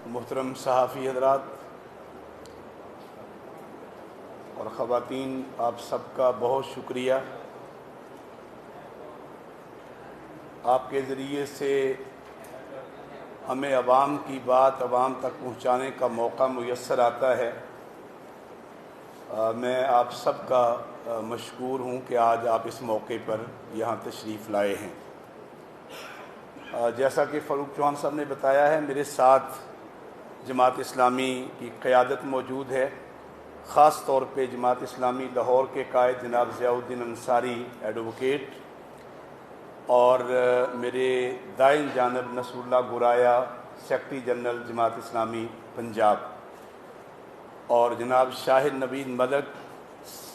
محترم صحافی حضرات اور خواتین، آپ سب کا بہت شکریہ۔ آپ کے ذریعے سے ہمیں عوام کی بات عوام تک پہنچانے کا موقع میسر آتا ہے۔ میں آپ سب کا مشکور ہوں کہ آج آپ اس موقع پر یہاں تشریف لائے ہیں۔ جیسا کہ فاروق چوہان صاحب نے بتایا ہے، میرے ساتھ جماعت اسلامی کی قیادت موجود ہے، خاص طور پہ جماعت اسلامی لاہور کے قائد جناب ضیاء الدین انصاری ایڈوکیٹ، اور میرے دائیں جانب نصر اللہ گرایا سیکرٹری جنرل جماعت اسلامی پنجاب، اور جناب شاہد نوید ملک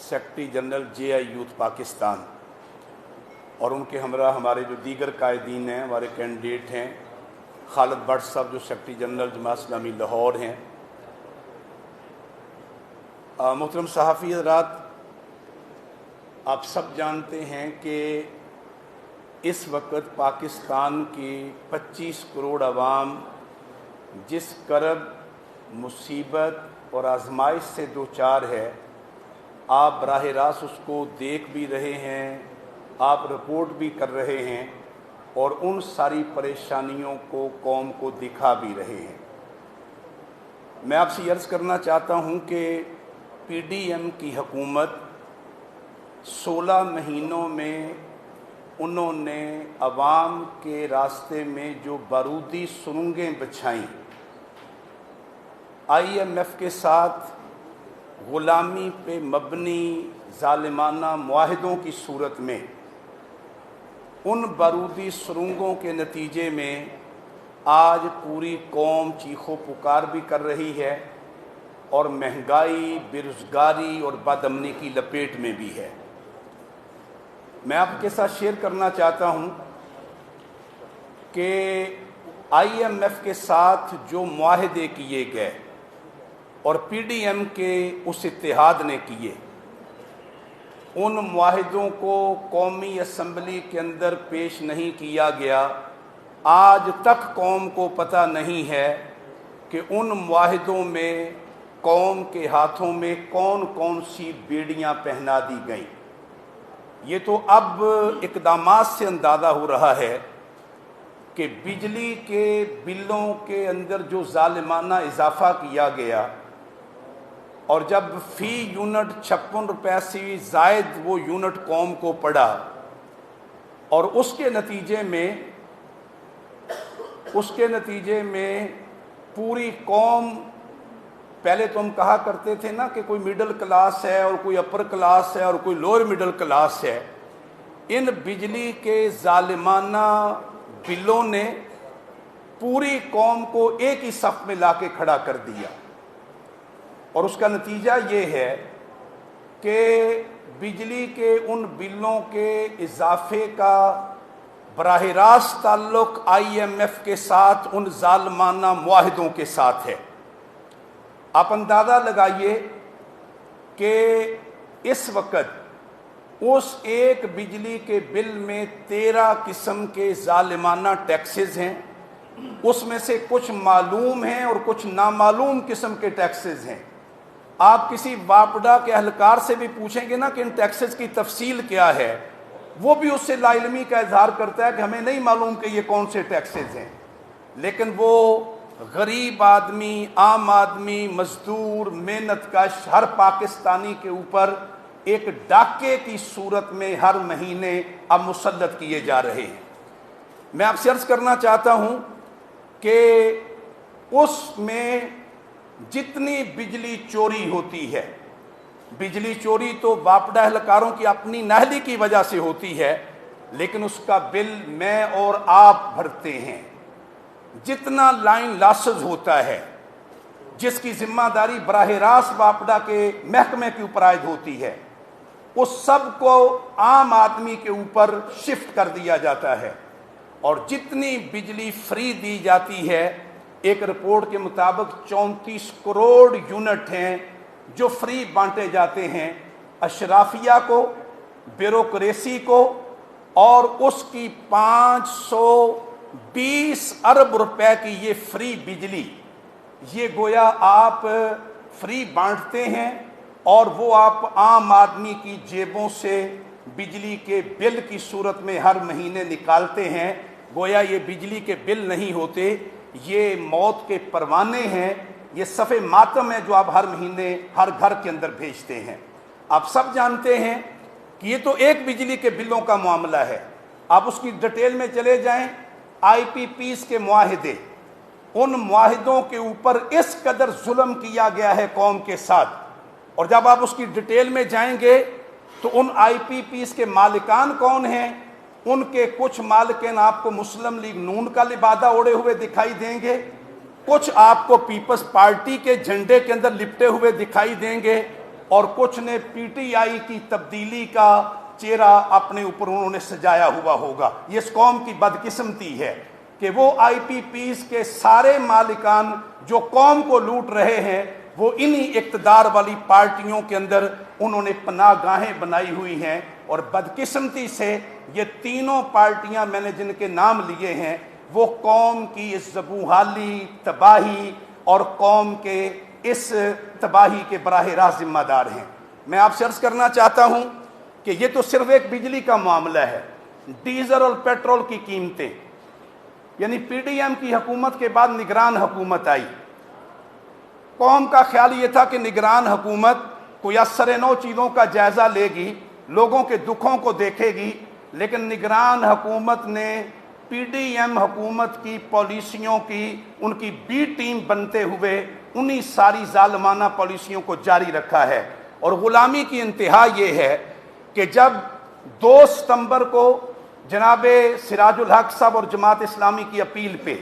سیکرٹری جنرل جے آئی یوتھ پاکستان، اور ان کے ہمراہ ہمارے جو دیگر قائدین ہیں، ہمارے کینڈیڈیٹ ہیں، خالد بٹ صاحب جو سیکرٹری جنرل جماعت اسلامی لاہور ہیں۔ محترم صحافی حضرات، آپ سب جانتے ہیں کہ اس وقت پاکستان کی 25 کروڑ عوام جس کرب، مصیبت اور آزمائش سے دوچار ہے، آپ براہ راست اس کو دیکھ بھی رہے ہیں، آپ رپورٹ بھی کر رہے ہیں، اور ان ساری پریشانیوں کو قوم کو دکھا بھی رہے ہیں۔ میں آپ سے عرض کرنا چاہتا ہوں کہ پی ڈی ایم کی حکومت 16 مہینوں میں انہوں نے عوام کے راستے میں جو بارودی سرنگیں بچھائیں، آئی ایم ایف کے ساتھ غلامی پہ مبنی ظالمانہ معاہدوں کی صورت میں، ان بارودی سرنگوں کے نتیجے میں آج پوری قوم چیخ و پکار بھی کر رہی ہے، اور مہنگائی، بےروزگاری اور بد امنی کی لپیٹ میں بھی ہے۔ میں آپ کے ساتھ شیئر کرنا چاہتا ہوں کہ آئی ایم ایف کے ساتھ جو معاہدے کیے گئے اور پی ڈی ایم کے اس اتحاد نے کیے، ان معاہدوں کو قومی اسمبلی کے اندر پیش نہیں کیا گیا۔ آج تک قوم کو پتہ نہیں ہے کہ ان معاہدوں میں قوم کے ہاتھوں میں کون کون سی بیڑیاں پہنا دی گئیں۔ یہ تو اب اقدامات سے اندازہ ہو رہا ہے کہ بجلی کے بلوں کے اندر جو ظالمانہ اضافہ کیا گیا، اور جب فی یونٹ 56 روپے سے زائد وہ یونٹ قوم کو پڑا، اور اس کے نتیجے میں پوری قوم، پہلے تو ہم کہا کرتے تھے نا کہ کوئی مڈل کلاس ہے اور کوئی اپر کلاس ہے اور کوئی لوئر مڈل کلاس ہے، ان بجلی کے ظالمانہ بلوں نے پوری قوم کو ایک ہی صف میں لا کے کھڑا کر دیا، اور اس کا نتیجہ یہ ہے کہ بجلی کے ان بلوں کے اضافے کا براہ راست تعلق آئی ایم ایف کے ساتھ ان ظالمانہ معاہدوں کے ساتھ ہے۔ آپ اندازہ لگائیے کہ اس وقت اس ایک بجلی کے بل میں 13 قسم کے ظالمانہ ٹیکسز ہیں، اس میں سے کچھ معلوم ہیں اور کچھ نامعلوم قسم کے ٹیکسز ہیں۔ آپ کسی واپڈا کے اہلکار سے بھی پوچھیں گے نا کہ ان ٹیکسز کی تفصیل کیا ہے، وہ بھی اس سے لا علمی کا اظہار کرتا ہے کہ ہمیں نہیں معلوم کہ یہ کون سے ٹیکسز ہیں، لیکن وہ غریب آدمی، عام آدمی، مزدور، محنت کش ہر پاکستانی کے اوپر ایک ڈاکے کی صورت میں ہر مہینے اب مسلط کیے جا رہے ہیں۔ میں آپ سے عرض کرنا چاہتا ہوں کہ اس میں جتنی بجلی چوری ہوتی ہے، بجلی چوری تو واپڈا اہلکاروں کی اپنی نااہلی کی وجہ سے ہوتی ہے، لیکن اس کا بل میں اور آپ بھرتے ہیں۔ جتنا لائن لاسز ہوتا ہے، جس کی ذمہ داری براہ راست واپڈا کے محکمے کے اوپر عائد ہوتی ہے، اس سب کو عام آدمی کے اوپر شفٹ کر دیا جاتا ہے، اور جتنی بجلی فری دی جاتی ہے، ایک رپورٹ کے مطابق 34 کروڑ یونٹ ہیں جو فری بانٹے جاتے ہیں اشرافیہ کو، بیوروکریسی کو، اور اس کی 520 ارب روپے کی یہ فری بجلی یہ گویا آپ فری بانٹتے ہیں اور وہ آپ عام آدمی کی جیبوں سے بجلی کے بل کی صورت میں ہر مہینے نکالتے ہیں. گویا یہ بجلی کے بل نہیں ہوتے، یہ موت کے پروانے ہیں، یہ صفِ ماتم ہے جو آپ ہر مہینے ہر گھر کے اندر بھیجتے ہیں. آپ سب جانتے ہیں کہ یہ تو ایک بجلی کے بلوں کا معاملہ ہے. آپ اس کی ڈیٹیل میں چلے جائیں، آئی پی پیز کے معاہدے، ان معاہدوں کے اوپر اس قدر ظلم کیا گیا ہے قوم کے ساتھ. اور جب آپ اس کی ڈیٹیل میں جائیں گے تو ان آئی پی پیز کے مالکان کون ہیں؟ ان کے کچھ مالکین آپ کو مسلم لیگ نون کا لبادہ اوڑے ہوئے دکھائی دیں گے، کچھ آپ کو پیپلز پارٹی کے جھنڈے کے اندر لپٹے ہوئے دکھائی دیں گے، اور کچھ نے پی ٹی آئی کی تبدیلی کا چہرہ اپنے اوپر انہوں نے سجایا ہوا ہوگا. یہ اس قوم کی بدقسمتی ہے کہ وہ آئی پی پیز کے سارے مالکان جو قوم کو لوٹ رہے ہیں وہ انہی اقتدار والی پارٹیوں کے اندر انہوں نے پناہ گاہیں بنائی ہوئی ہیں. اور بدقسمتی سے یہ تینوں پارٹیاں میں نے جن کے نام لیے ہیں وہ قوم کی اس زبونحالی، تباہی اور قوم کے اس تباہی کے براہ راست ذمہ دار ہیں. میں آپ سے عرض کرنا چاہتا ہوں کہ یہ تو صرف ایک بجلی کا معاملہ ہے. ڈیزل اور پیٹرول کی قیمتیں، یعنی پی ڈی ایم کی حکومت کے بعد نگران حکومت آئی. قوم کا خیال یہ تھا کہ نگران حکومت کوئی اثر نو چیزوں کا جائزہ لے گی، لوگوں کے دکھوں کو دیکھے گی، لیکن نگران حکومت نے پی ڈی ایم حکومت کی پالیسیوں کی ان کی بی ٹیم بنتے ہوئے انہی ساری ظالمانہ پالیسیوں کو جاری رکھا ہے. اور غلامی کی انتہا یہ ہے کہ جب 2 ستمبر کو جناب سراج الحق صاحب اور جماعت اسلامی کی اپیل پہ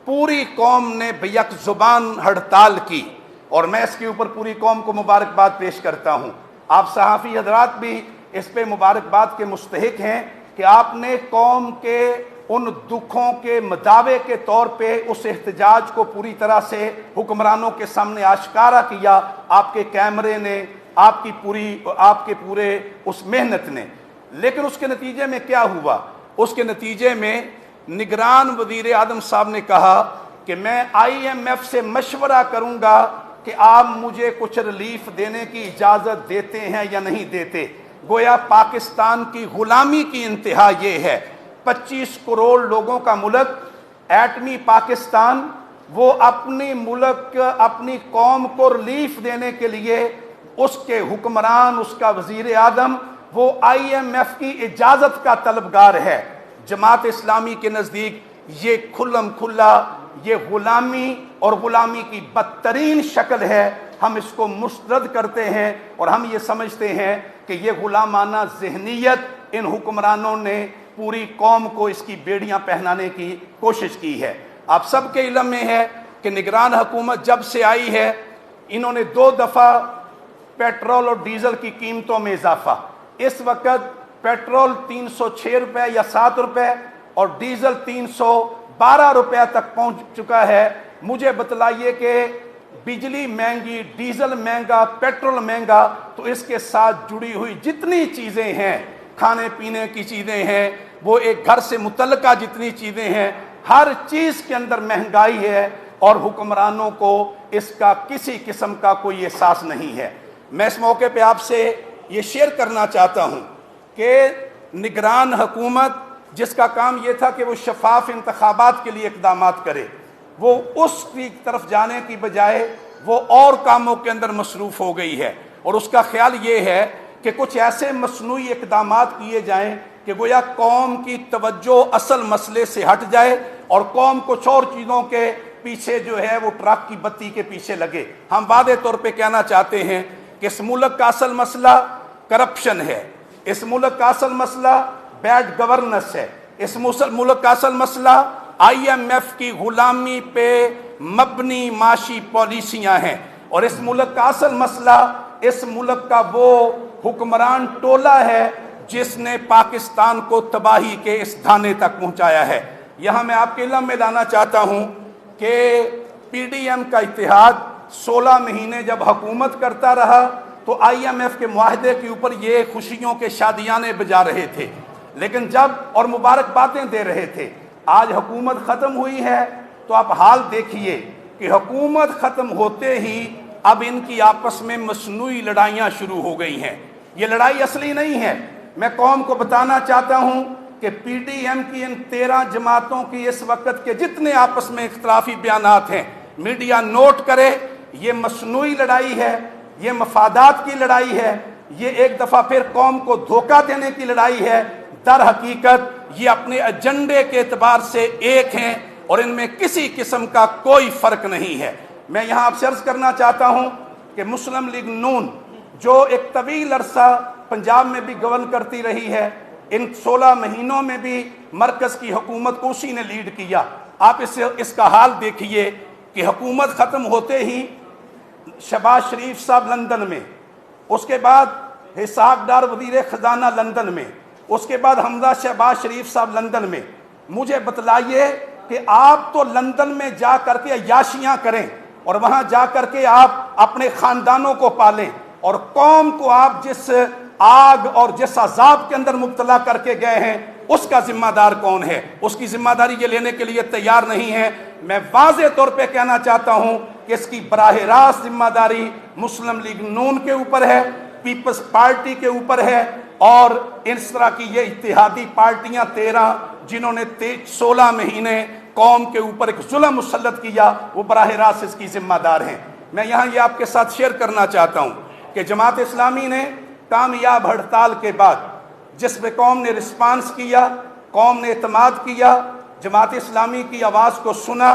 پوری قوم نے بیک زبان ہڑتال کی، اور میں اس کے اوپر پوری قوم کو مبارکباد پیش کرتا ہوں. آپ صحافی حضرات بھی اس پہ مبارکباد کے مستحق ہیں کہ آپ نے قوم کے ان دکھوں کے مداوے کے طور پہ اس احتجاج کو پوری طرح سے حکمرانوں کے سامنے آشکارا کیا. آپ کے کیمرے نے، آپ کے پورے اس محنت نے. لیکن اس کے نتیجے میں کیا ہوا؟ اس کے نتیجے میں نگران وزیر اعظم صاحب نے کہا کہ میں آئی ایم ایف سے مشورہ کروں گا کہ آپ مجھے کچھ ریلیف دینے کی اجازت دیتے ہیں یا نہیں دیتے. گویا پاکستان کی غلامی کی انتہا یہ ہے. 25 کروڑ لوگوں کا ملک، ایٹمی پاکستان، وہ اپنی ملک، اپنی قوم کو ریلیف دینے کے لیے اس کے حکمران، اس کا وزیر اعظم، وہ آئی ایم ایف کی اجازت کا طلبگار ہے. جماعت اسلامی کے نزدیک یہ کھلم کھلا یہ غلامی اور غلامی کی بدترین شکل ہے. ہم اس کو مسترد کرتے ہیں اور ہم یہ سمجھتے ہیں کہ یہ غلامانہ ذہنیت ان حکمرانوں نے پوری قوم کو اس کی بیڑیاں پہنانے کی کوشش کی ہے. آپ سب کے علم میں ہے کہ نگران حکومت جب سے آئی ہے انہوں نے 2 دفعہ پیٹرول اور ڈیزل کی قیمتوں میں اضافہ. اس وقت پیٹرول 306 روپے یا 7 روپے اور ڈیزل 312 روپے تک پہنچ چکا ہے. مجھے بتلائیے کہ بجلی مہنگی، ڈیزل مہنگا، پیٹرول مہنگا، تو اس کے ساتھ جڑی ہوئی جتنی چیزیں ہیں، کھانے پینے کی چیزیں ہیں، وہ ایک گھر سے متعلقہ جتنی چیزیں ہیں، ہر چیز کے اندر مہنگائی ہے اور حکمرانوں کو اس کا کسی قسم کا کوئی احساس نہیں ہے. میں اس موقع پہ آپ سے یہ شیئر کرنا چاہتا ہوں کہ نگران حکومت جس کا کام یہ تھا کہ وہ شفاف انتخابات کے لیے اقدامات کرے، وہ اس کی طرف جانے کی بجائے وہ اور کاموں کے اندر مصروف ہو گئی ہے. اور اس کا خیال یہ ہے کہ کچھ ایسے مصنوعی اقدامات کیے جائیں کہ گویا قوم کی توجہ اصل مسئلے سے ہٹ جائے اور قوم کچھ اور چیزوں کے پیچھے جو ہے وہ ٹرک کی بتی کے پیچھے لگے. ہم واضح طور پہ کہنا چاہتے ہیں کہ اس ملک کا اصل مسئلہ کرپشن ہے، اس ملک کا اصل مسئلہ بیڈ گورننس ہے، اس ملک کا اصل مسئلہ آئی ایم ایف کی غلامی پہ مبنی معاشی پالیسیاں ہیں، اور اس ملک کا اصل مسئلہ اس ملک کا وہ حکمران ٹولہ ہے جس نے پاکستان کو تباہی کے اس دھانے تک پہنچایا ہے. یہاں میں آپ کے علم میں لانا چاہتا ہوں کہ پی ڈی ایم کا اتحاد 16 مہینے جب حکومت کرتا رہا تو آئی ایم ایف کے معاہدے کے اوپر یہ خوشیوں کے شادیانے بجا رہے تھے، لیکن جب اور مبارکبادیں دے رہے تھے. آج حکومت ختم ہوئی ہے تو آپ حال دیکھیے کہ حکومت ختم ہوتے ہی اب ان کی آپس میں مصنوعی لڑائیاں شروع ہو گئی ہیں. یہ لڑائی اصلی نہیں ہے. میں قوم کو بتانا چاہتا ہوں کہ پی ٹی ایم کی ان 13 جماعتوں کی اس وقت کے جتنے آپس میں اختلافی بیانات ہیں میڈیا نوٹ کرے. یہ مصنوعی لڑائی ہے, یہ مفادات کی لڑائی ہے, یہ ایک دفعہ پھر قوم کو دھوکہ دینے کی لڑائی ہے. در حقیقت یہ اپنے ایجنڈے کے اعتبار سے ایک ہیں اور ان میں کسی قسم کا کوئی فرق نہیں ہے. میں یہاں آپ سے عرض کرنا چاہتا ہوں کہ مسلم لیگ نون جو ایک طویل عرصہ پنجاب میں بھی گورن کرتی رہی ہے, ان 16 مہینوں میں بھی مرکز کی حکومت کو اسی نے لیڈ کیا. آپ اس کا حال دیکھیے کہ حکومت ختم ہوتے ہی شہباز شریف صاحب لندن میں, اس کے بعد اسحاق ڈار وزیر خزانہ لندن میں, اس کے بعد حمزہ شہباز شریف صاحب لندن میں. مجھے بتلائیے کہ آپ تو لندن میں جا کر کے عیاشیاں کریں اور وہاں جا کر کے آپ اپنے خاندانوں کو پالیں, اور قوم کو آپ جس آگ اور جس عذاب کے اندر مبتلا کر کے گئے ہیں اس کا ذمہ دار کون ہے؟ اس کی ذمہ داری یہ لینے کے لیے تیار نہیں ہے. میں واضح طور پہ کہنا چاہتا ہوں کہ اس کی براہ راست ذمہ داری مسلم لیگ نون کے اوپر ہے, پیپلز پارٹی کے اوپر ہے, اور اس طرح کی یہ اتحادی پارٹیاں 13 جنہوں نے 16 مہینے قوم کے اوپر ایک ظلم مسلط کیا, وہ براہ راست اس کی ذمہ دار ہیں. میں یہاں یہ آپ کے ساتھ شیئر کرنا چاہتا ہوں کہ جماعت اسلامی نے کامیاب ہڑتال کے بعد جس پہ قوم نے رسپانس کیا, قوم نے اعتماد کیا, جماعت اسلامی کی آواز کو سنا.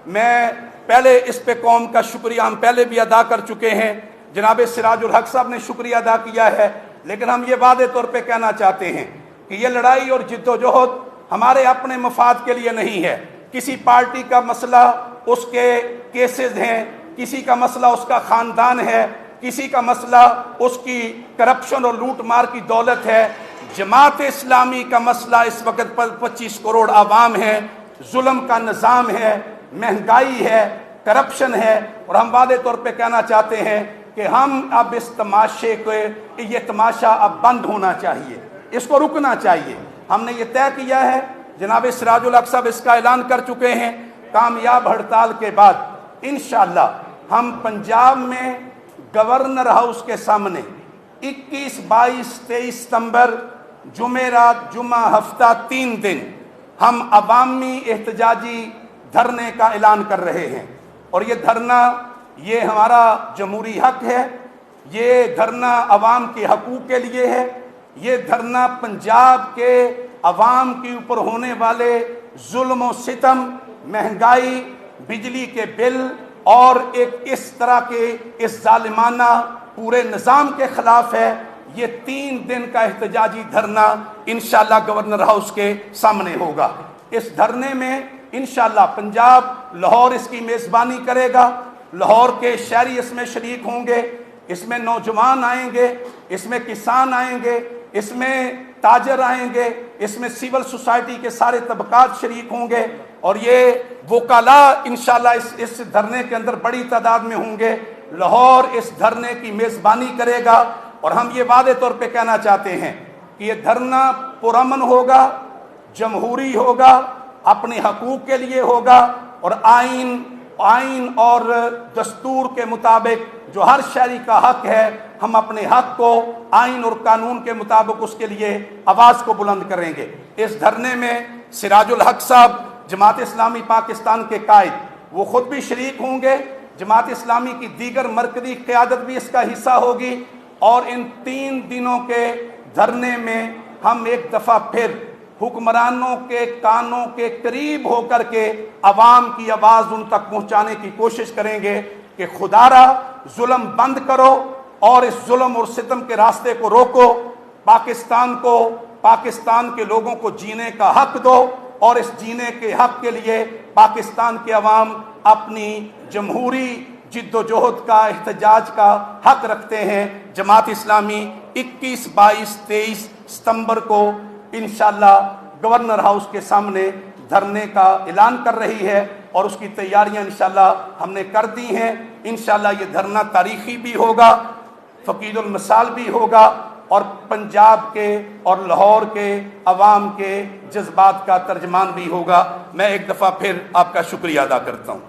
میں پہلے اس پہ قوم کا شکریہ ہم پہلے بھی ادا کر چکے ہیں, جناب سراج الحق صاحب نے شکریہ ادا کیا ہے, لیکن ہم یہ واضح طور پہ کہنا چاہتے ہیں کہ یہ لڑائی اور جد و جہد ہمارے اپنے مفاد کے لیے نہیں ہے. کسی پارٹی کا مسئلہ اس کے کیسز ہیں, کسی کا مسئلہ اس کا خاندان ہے, کسی کا مسئلہ اس کی کرپشن اور لوٹ مار کی دولت ہے. جماعت اسلامی کا مسئلہ اس وقت 25 کروڑ عوام ہے, ظلم کا نظام ہے, مہنگائی ہے, کرپشن ہے, اور ہم واضح طور پہ کہنا چاہتے ہیں کہ ہم اب اس تماشے کو, یہ تماشا اب بند ہونا چاہیے, اس کو رکنا چاہیے. ہم نے یہ طے کیا ہے, جناب سراج الحق صاحب اس کا اعلان کر چکے ہیں, کامیاب ہڑتال کے بعد انشاءاللہ ہم پنجاب میں گورنر ہاؤس کے سامنے 21, 22, 23 ستمبر جمعرات جمعہ ہفتہ 3 دن ہم عوامی احتجاجی دھرنے کا اعلان کر رہے ہیں. اور یہ دھرنا یہ ہمارا جمہوری حق ہے, یہ دھرنا عوام کے حقوق کے لیے ہے, یہ دھرنا پنجاب کے عوام کے اوپر ہونے والے ظلم و ستم, مہنگائی, بجلی کے بل اور ایک اس طرح کے اس ظالمانہ پورے نظام کے خلاف ہے. یہ 3 دن کا احتجاجی دھرنا انشاءاللہ گورنر ہاؤس کے سامنے ہوگا. اس دھرنے میں انشاءاللہ پنجاب, لاہور اس کی میزبانی کرے گا, لاہور کے شہری اس میں شریک ہوں گے, اس میں نوجوان آئیں گے, اس میں کسان آئیں گے, اس میں تاجر آئیں گے, اس میں سول سوسائٹی کے سارے طبقات شریک ہوں گے, اور یہ وکلاء انشاءاللہ اس دھرنے کے اندر بڑی تعداد میں ہوں گے. لاہور اس دھرنے کی میزبانی کرے گا, اور ہم یہ واضح طور پہ کہنا چاہتے ہیں کہ یہ دھرنا پرامن ہوگا, جمہوری ہوگا, اپنے حقوق کے لیے ہوگا, اور آئین اور دستور کے مطابق جو ہر شہری کا حق ہے, ہم اپنے حق کو آئین اور قانون کے مطابق اس کے لیے آواز کو بلند کریں گے. اس دھرنے میں سراج الحق صاحب جماعت اسلامی پاکستان کے قائد وہ خود بھی شریک ہوں گے, جماعت اسلامی کی دیگر مرکزی قیادت بھی اس کا حصہ ہوگی, اور ان 3 دنوں کے دھرنے میں ہم ایک دفعہ پھر حکمرانوں کے کانوں کے قریب ہو کر کے عوام کی آواز ان تک پہنچانے کی کوشش کریں گے کہ خدارا ظلم بند کرو اور اس ظلم اور ستم کے راستے کو روکو, پاکستان کو, پاکستان کے لوگوں کو جینے کا حق دو, اور اس جینے کے حق کے لیے پاکستان کے عوام اپنی جمہوری جد و جہد کا, احتجاج کا حق رکھتے ہیں. جماعت اسلامی 21, 22, 23 ستمبر کو انشاءاللہ گورنر ہاؤس کے سامنے دھرنے کا اعلان کر رہی ہے, اور اس کی تیاریاں انشاءاللہ ہم نے کر دی ہیں. انشاءاللہ یہ دھرنا تاریخی بھی ہوگا, فقید المثال بھی ہوگا, اور پنجاب کے اور لاہور کے عوام کے جذبات کا ترجمان بھی ہوگا. میں ایک دفعہ پھر آپ کا شکریہ ادا کرتا ہوں.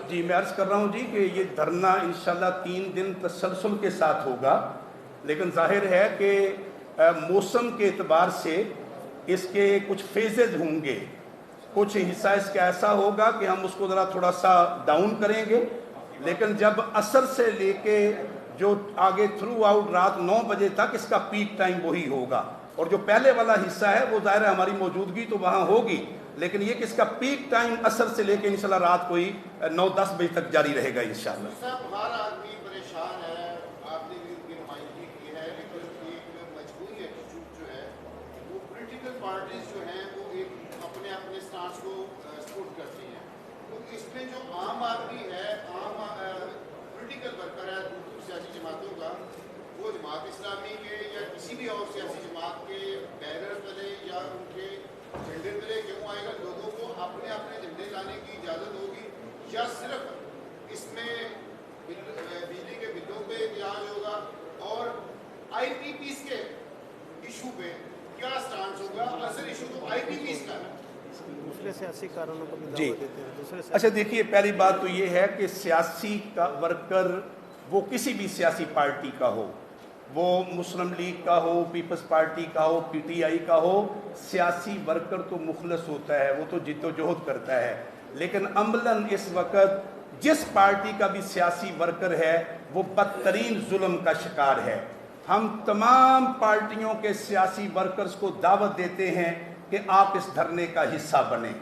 جی میں عرض کر رہا ہوں جی کہ یہ دھرنا انشاءاللہ 3 دن تسلسل کے ساتھ ہوگا، لیکن ظاہر ہے کہ موسم کے اعتبار سے اس کے کچھ فیزز ہوں گے، کچھ حصہ اس کا ایسا ہوگا کہ ہم اس کو ذرا تھوڑا سا ڈاؤن کریں گے، لیکن جب عصر سے لے کے جو آگے تھرو آؤٹ رات 9 بجے تک اس کا پیک ٹائم وہی ہوگا، اور جو پہلے والا حصہ ہے وہ ظاہر ہے ہماری موجودگی تو وہاں ہوگی، لیکن یہ کہ اس کا پیک ٹائم عصر سے لے کے انشاءاللہ رات کوئی 9-10 بجے تک جاری رہے گا انشاءاللہ۔ صاحب ہر آدمی پریشان ہے، آپ نے بھی ان کی نمائندگی کی ہے، لیکن ایک مجموعی ایٹیٹیوڈ جو ہے وہ پولیٹیکل پارٹیز جو ہیں وہ ایک اپنے اپنے سٹانس کو سپورٹ کرتی ہیں، تو اس میں جو عام آدمی ہے، عام پولیٹیکل ورکر ہے دوسری سیاسی جماعتوں کا، وہ جماعت اسلامی کے یا کسی بھی اور سیاسی جماعت کے بینر تلے یا ان کے جھنڈے تلے کیوں آئے گا؟ لوگوں کو اپنے اپنے جھنڈے لانے کی اجازت ہوگی یا صرف اس میں بجلی کے بلوں پہ احتجاج ہوگا؟ اور آئی پی پیز کے ایشو پہ کیا سٹانس ہوگا؟ اصل ایشو تو آئی پی پیز کا ہے۔ دوسرے سیاسی کارنوں کو بھی جی دعوت دیتے ہیں۔ اچھا دیکھیے، پہلی بات تو یہ ہے کہ سیاسی کا ورکر وہ کسی بھی سیاسی پارٹی کا ہو، وہ مسلم لیگ کا ہو، پیپلز پارٹی کا ہو، پی ٹی آئی کا ہو، سیاسی ورکر تو مخلص ہوتا ہے، وہ تو جد و جہد کرتا ہے، لیکن عملاً اس وقت جس پارٹی کا بھی سیاسی ورکر ہے وہ بدترین ظلم کا شکار ہے۔ ہم تمام پارٹیوں کے سیاسی ورکرز کو دعوت دیتے ہیں کہ آپ اس دھرنے کا حصہ بنیں،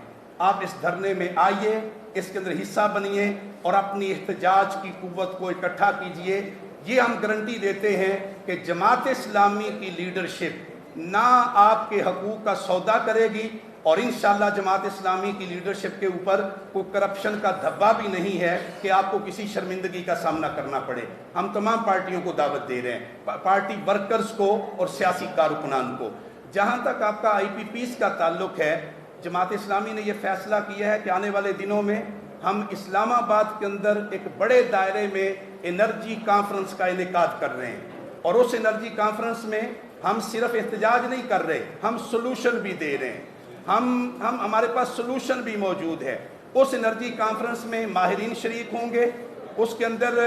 آپ اس دھرنے میں آئیے، اس کے اندر حصہ بنیے اور اپنی احتجاج کی قوت کو اکٹھا کیجئے۔ یہ ہم گارنٹی دیتے ہیں کہ جماعت اسلامی کی لیڈرشپ نہ آپ کے حقوق کا سودا کرے گی، اور انشاءاللہ جماعت اسلامی کی لیڈرشپ کے اوپر کوئی کرپشن کا دھبا بھی نہیں ہے کہ آپ کو کسی شرمندگی کا سامنا کرنا پڑے۔ ہم تمام پارٹیوں کو دعوت دے رہے ہیں، پارٹی ورکرز کو اور سیاسی کارکنان کو۔ جہاں تک آپ کا آئی پی پیز کا تعلق ہے، جماعت اسلامی نے یہ فیصلہ کیا ہے کہ آنے والے دنوں میں ہم اسلام آباد کے اندر ایک بڑے دائرے میں انرجی کانفرنس کا انعقاد کر رہے ہیں، اور اس انرجی کانفرنس میں ہم صرف احتجاج نہیں کر رہے، ہم سلوشن بھی دے رہے ہیں، ہمارے پاس سلوشن بھی موجود ہے۔ اس انرجی کانفرنس میں ماہرین شریک ہوں گے، اس کے اندر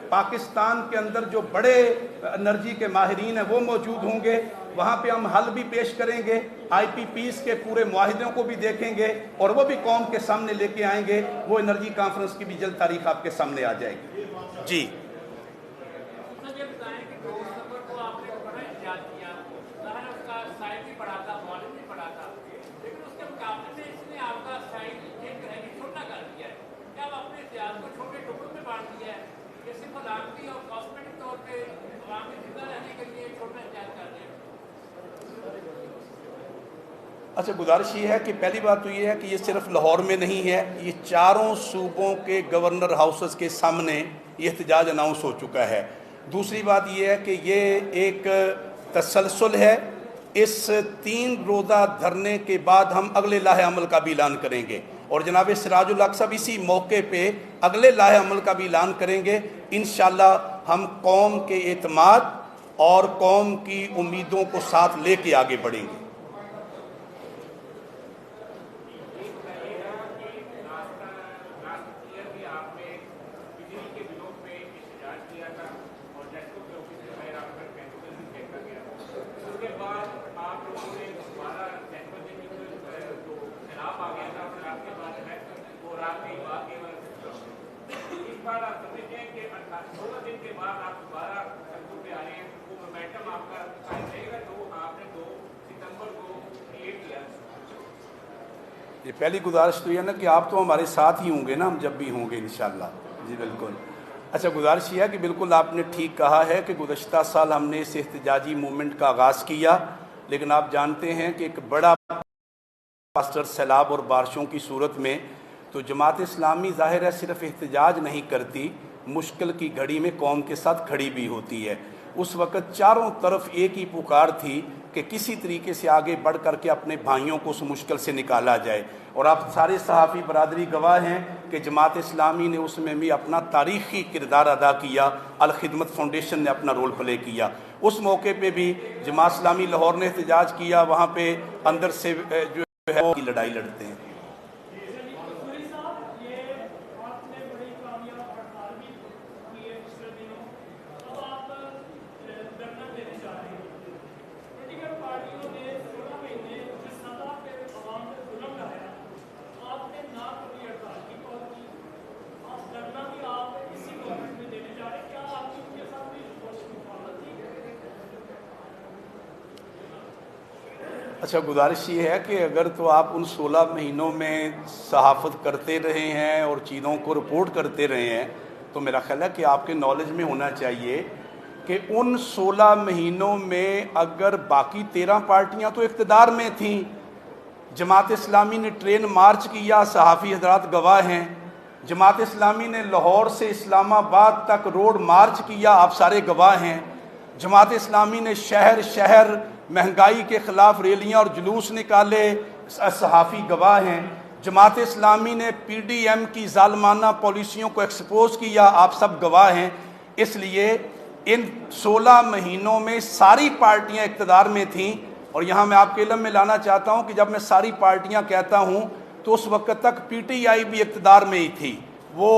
پاکستان کے اندر جو بڑے انرجی کے ماہرین ہیں وہ موجود ہوں گے، وہاں پہ ہم حل بھی پیش کریں گے، آئی پی پیز کے پورے معاہدوں کو بھی دیکھیں گے اور وہ بھی قوم کے سامنے لے کے آئیں گے۔ وہ انرجی کانفرنس کی بھی جلد تاریخ آپ کے سامنے آ جائے گی۔ جی اچھا، گزارش یہ ہے کہ پہلی بات تو یہ ہے کہ یہ صرف لاہور میں نہیں ہے، یہ چاروں صوبوں کے گورنر ہاؤسز کے سامنے یہ احتجاج اناؤنس ہو چکا ہے۔ دوسری بات یہ ہے کہ یہ ایک تسلسل ہے، اس 3 روزہ دھرنے کے بعد ہم اگلے لائحہ عمل کا بھی اعلان کریں گے، اور جناب سراج الحق صاحب اسی موقع پہ اگلے لائحہ عمل کا بھی اعلان کریں گے۔ انشاءاللہ ہم قوم کے اعتماد اور قوم کی امیدوں کو ساتھ لے کے آگے بڑھیں گے۔ یہ پہلی گزارش تو یہ نا کہ آپ تو ہمارے ساتھ ہی ہوں گے نا، ہم جب بھی ہوں گے انشاءاللہ۔ جی بالکل۔ اچھا، گزارش یہ ہے کہ بالکل آپ نے ٹھیک کہا ہے کہ گزشتہ سال ہم نے اس احتجاجی موومنٹ کا آغاز کیا، لیکن آپ جانتے ہیں کہ ایک بڑا ڈیزاسٹر، سیلاب اور بارشوں کی صورت میں تو جماعت اسلامی ظاہر ہے صرف احتجاج نہیں کرتی، مشکل کی گھڑی میں قوم کے ساتھ کھڑی بھی ہوتی ہے۔ اس وقت چاروں طرف ایک ہی پکار تھی کہ کسی طریقے سے آگے بڑھ کر کے اپنے بھائیوں کو اس مشکل سے نکالا جائے، اور آپ سارے صحافی برادری گواہ ہیں کہ جماعت اسلامی نے اس میں بھی اپنا تاریخی کردار ادا کیا، الخدمت فاؤنڈیشن نے اپنا رول پلے کیا۔ اس موقع پہ بھی جماعت اسلامی لاہور نے احتجاج کیا، وہاں پہ اندر سے جو ہے وہ لڑائی لڑتے ہیں۔ اچھا، گزارش یہ ہے کہ اگر تو آپ ان 16 مہینوں میں صحافت کرتے رہے ہیں اور چیزوں کو رپورٹ کرتے رہے ہیں تو میرا خیال ہے کہ آپ کے نالج میں ہونا چاہیے کہ ان 16 مہینوں میں اگر باقی 13 پارٹیاں تو اقتدار میں تھیں، جماعت اسلامی نے ٹرین مارچ کیا، صحافی حضرات گواہ ہیں، جماعت اسلامی نے لاہور سے اسلام آباد تک روڈ مارچ کیا، آپ سارے گواہ ہیں، جماعت اسلامی نے شہر شہر مہنگائی کے خلاف ریلیاں اور جلوس نکالے، صحافی گواہ ہیں، جماعت اسلامی نے پی ڈی ایم کی ظالمانہ پالیسیوں کو ایکسپوز کیا، آپ سب گواہ ہیں۔ اس لیے ان 16 مہینوں میں ساری پارٹیاں اقتدار میں تھیں، اور یہاں میں آپ کے علم میں لانا چاہتا ہوں کہ جب میں ساری پارٹیاں کہتا ہوں تو اس وقت تک پی ٹی آئی بھی اقتدار میں ہی تھی، وہ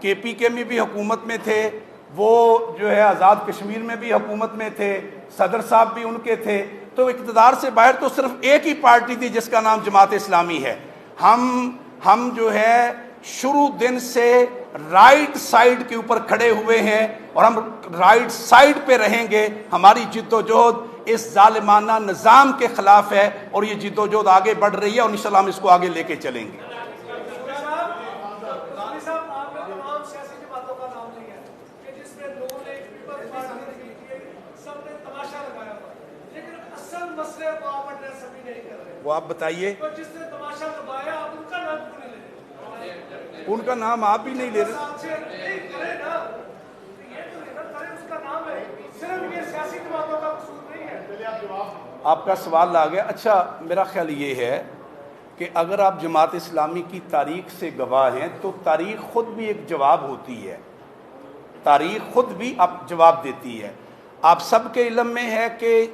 کے پی کے میں بھی حکومت میں تھے، وہ جو ہے آزاد کشمیر میں بھی حکومت میں تھے، صدر صاحب بھی ان کے تھے، تو اقتدار سے باہر تو صرف ایک ہی پارٹی تھی جس کا نام جماعت اسلامی ہے۔ ہم جو ہے شروع دن سے رائٹ سائیڈ کے اوپر کھڑے ہوئے ہیں اور ہم رائٹ سائیڈ پہ رہیں گے۔ ہماری جد و جہد اس ظالمانہ نظام کے خلاف ہے اور یہ جد و جہد آگے بڑھ رہی ہے اور انشاءاللہ ہم اس کو آگے لے کے چلیں گے۔ وہ آپ بتائیے، ان کا نام آپ بھی نہیں لے رہے۔ آپ کا سوال آ گیا۔ اچھا، میرا خیال یہ ہے کہ اگر آپ جماعت اسلامی کی تاریخ سے گواہ ہیں تو تاریخ خود بھی ایک جواب ہوتی ہے، تاریخ خود بھی اب جواب دیتی ہے۔ آپ سب کے علم میں ہے کہ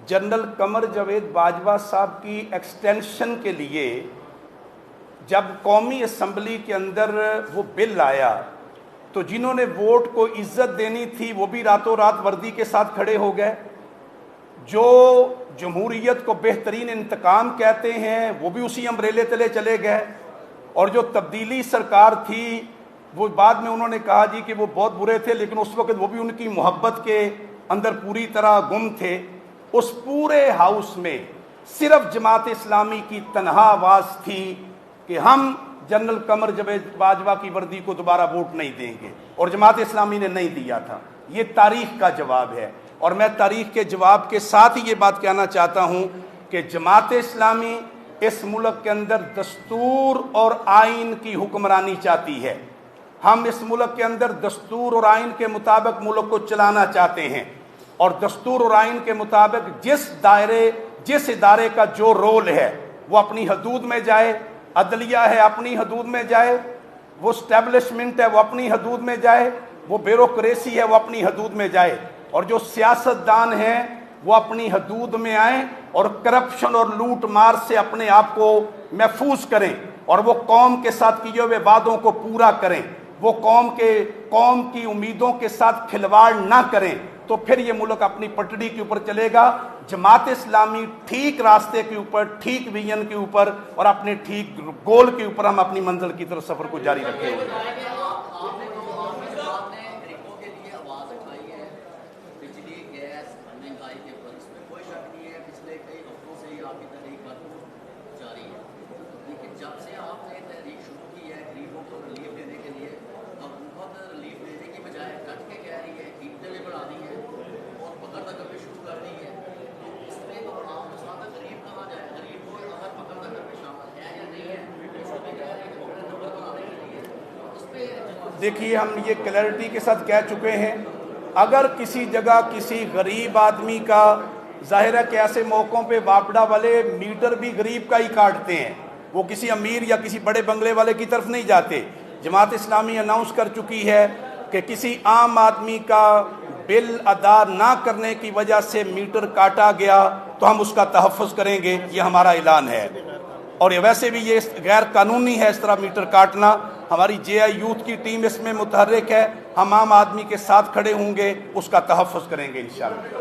جنرل قمر جاوید باجوہ صاحب کی ایکسٹینشن کے لیے جب قومی اسمبلی کے اندر وہ بل آیا تو جنہوں نے ووٹ کو عزت دینی تھی وہ بھی راتوں رات وردی کے ساتھ کھڑے ہو گئے، جو جمہوریت کو بہترین انتقام کہتے ہیں وہ بھی اسی امبریلے تلے چلے گئے، اور جو تبدیلی سرکار تھی وہ بعد میں انہوں نے کہا جی کہ وہ بہت برے تھے، لیکن اس وقت وہ بھی ان کی محبت کے اندر پوری طرح گم تھے۔ اس پورے ہاؤس میں صرف جماعت اسلامی کی تنہا آواز تھی کہ ہم جنرل قمر جاوید باجوہ کی وردی کو دوبارہ ووٹ نہیں دیں گے، اور جماعت اسلامی نے نہیں دیا تھا۔ یہ تاریخ کا جواب ہے، اور میں تاریخ کے جواب کے ساتھ ہی یہ بات کہنا چاہتا ہوں کہ جماعت اسلامی اس ملک کے اندر دستور اور آئین کی حکمرانی چاہتی ہے۔ ہم اس ملک کے اندر دستور اور آئین کے مطابق ملک کو چلانا چاہتے ہیں، اور دستور اور آئین کے مطابق جس ادارے کا جو رول ہے وہ اپنی حدود میں جائے، عدلیہ ہے اپنی حدود میں جائے، وہ اسٹیبلشمنٹ ہے وہ اپنی حدود میں جائے، وہ بیوروکریسی ہے وہ اپنی حدود میں جائے، اور جو سیاستدان ہیں وہ اپنی حدود میں آئیں اور کرپشن اور لوٹ مار سے اپنے آپ کو محفوظ کریں، اور وہ قوم کے ساتھ کیے ہوئے وعدوں کو پورا کریں، وہ قوم کی امیدوں کے ساتھ کھلواڑ نہ کریں، تو پھر یہ ملک اپنی پٹڑی کے اوپر چلے گا۔ جماعت اسلامی ٹھیک راستے کے اوپر، ٹھیک ویژن کے اوپر اور اپنے ٹھیک گول کے اوپر ہم اپنی منزل کی طرف سفر کو جاری رکھے ہوئے ہیں۔ دیکھیے، ہم یہ کلیئرٹی کے ساتھ کہہ چکے ہیں، اگر کسی جگہ کسی غریب آدمی کا، ظاہر ہے کہ ایسے موقعوں پہ واپڈا والے میٹر بھی غریب کا ہی کاٹتے ہیں، وہ کسی امیر یا کسی بڑے بنگلے والے کی طرف نہیں جاتے۔ جماعت اسلامی اناؤنس کر چکی ہے کہ کسی عام آدمی کا بل ادا نہ کرنے کی وجہ سے میٹر کاٹا گیا تو ہم اس کا تحفظ کریں گے، یہ ہمارا اعلان ہے۔ اور ویسے بھی یہ غیر قانونی ہے اس طرح میٹر کاٹنا۔ ہماری جے آئی یوتھ کی ٹیم اس میں متحرک ہے، ہم عام آدمی کے ساتھ کھڑے ہوں گے، اس کا تحفظ کریں گے انشاءاللہ۔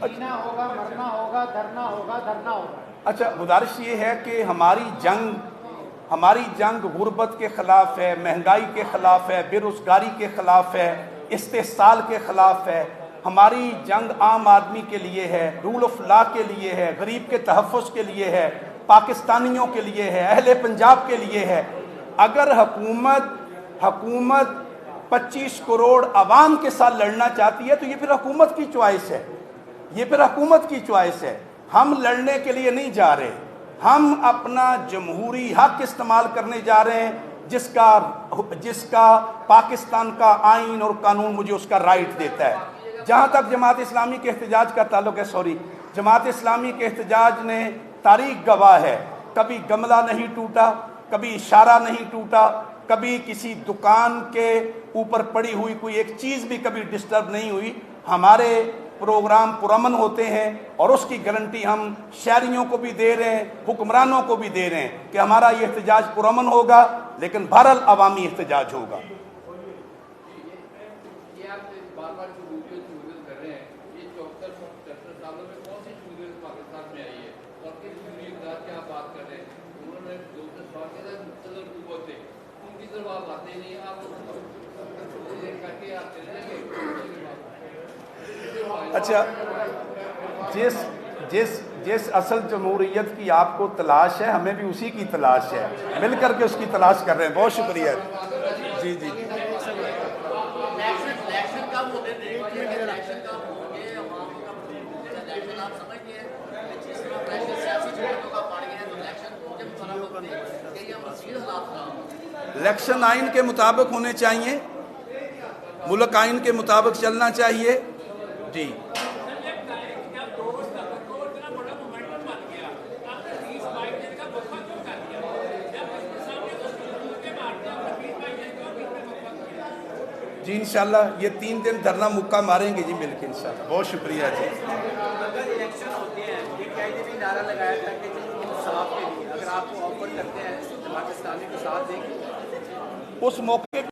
جینا ہوگا، مرنا ہوگا، دھرنا ہوگا، دھرنا ہوگا۔ اچھا، گزارش یہ ہے کہ ہماری جنگ ہماری جنگ غربت کے خلاف ہے، مہنگائی کے خلاف ہے، بے روزگاری کے خلاف ہے، استحصال کے خلاف ہے، ہماری جنگ عام آدمی کے لیے ہے، رول آف لا کے لیے ہے، غریب کے تحفظ کے لیے ہے، پاکستانیوں کے لیے ہے، اہل پنجاب کے لیے ہے۔ اگر حکومت 25 کروڑ عوام کے ساتھ لڑنا چاہتی ہے تو یہ پھر حکومت کی چوائس ہے، یہ پھر حکومت کی چوائس ہے۔ ہم لڑنے کے لیے نہیں جا رہے، ہم اپنا جمہوری حق استعمال کرنے جا رہے ہیں، جس کا پاکستان کا آئین اور قانون مجھے اس کا رائٹ دیتا ہے۔ جہاں تک جماعت اسلامی کے احتجاج کا تعلق ہے، جماعت اسلامی کے احتجاج نے تاریخ گواہ ہے، کبھی گملہ نہیں ٹوٹا، کبھی اشارہ نہیں ٹوٹا، کبھی کسی دکان کے اوپر پڑی ہوئی کوئی ایک چیز بھی کبھی ڈسٹرب نہیں ہوئی۔ ہمارے پروگرام پرامن ہوتے ہیں اور اس کی گارنٹی ہم شہریوں کو بھی دے رہے ہیں، حکمرانوں کو بھی دے رہے ہیں کہ ہمارا یہ احتجاج پرامن ہوگا، لیکن بہرحال عوامی احتجاج ہوگا۔ یہ آپ بار بار جو ویڈیو کر رہے ہیں، یہ 74 سالوں میں کون سی جمہوریت پاکستان میں آئی ہے اور کس جمہوریت کی آپ بات کر رہے ہیں؟ انہوں نے 2007 کے بعد مختلف قوت تھے، ان کی طرف آپ آتے نہیں، آپ کر کے آپ چلیں گے۔ اچھا، جس اصل جمہوریت کی آپ کو تلاش ہے، ہمیں بھی اسی کی تلاش ہے، مل کر کے اس کی تلاش کر رہے ہیں۔ بہت شکریہ۔ جی جی الیکشن آئین کے مطابق ہونے چاہیے، ملک آئین کے مطابق چلنا چاہیے۔ جی جی انشاءاللہ یہ 3 دن دھرنا مکہ ماریں گے جی مل کے انشاءاللہ۔ بہت شکریہ جی۔ اگر الیکشن ہوتے ہیں، یہ قائدین بھی نعرہ لگایا تھا کہ انصاف کے لیے اگر آپ کو آفر کرتے ہیں جماعت اسلامی کو ساتھ دیں گے، اس موقع